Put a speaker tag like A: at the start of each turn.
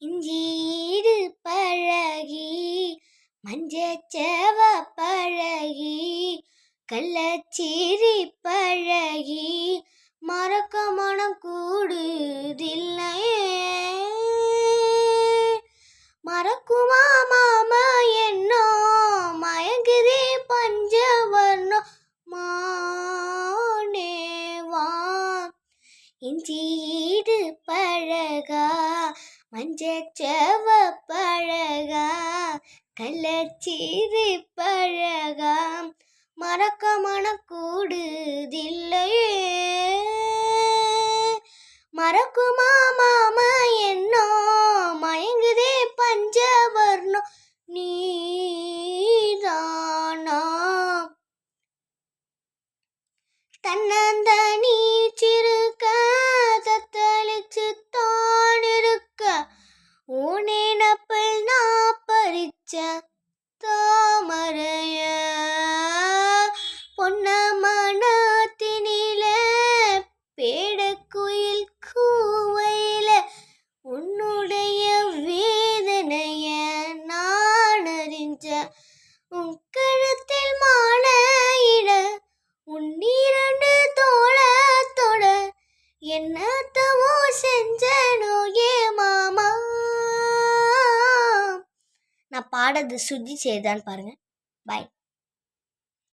A: இஞ்சீடு பழகி மஞ்சச்செவ பழகி கள்ளச்சீரி பழகி மறக்க மனம் கூடுதில்லையே. மறக்குமா மாமா என்னோ மயங்குதே பஞ்சவர்ணம் மானேவா. இஞ்சீடு பழகா மஞ்சச்செவ பழகா கள்ளச்சீரி பழகா மறக்க மனம் கூடுதில்லையே. மறக்குமா மாமா என்னோ மயங்குதே பஞ்சவர்ணம் நீதானா. தன்னந்தனி சிறுக்க தத்தளிச்சு தான் இருக்க ஊனேனப்பில் நான் பறிச்ச தாமரைய பொன்ன மனத்தினில பேடக்குயில் கூவையில உன்னுடைய வேதனைய நான் அறிஞ்ச. உன் கழுத்தில் மாலையிட உன்னிரண்டு தோளத்தோட என்னத்தவோ செஞ்சனோ ஏ மாமா. நான் பாடுறது சுஜி செய்தான்னு பாருங்க. பாய்.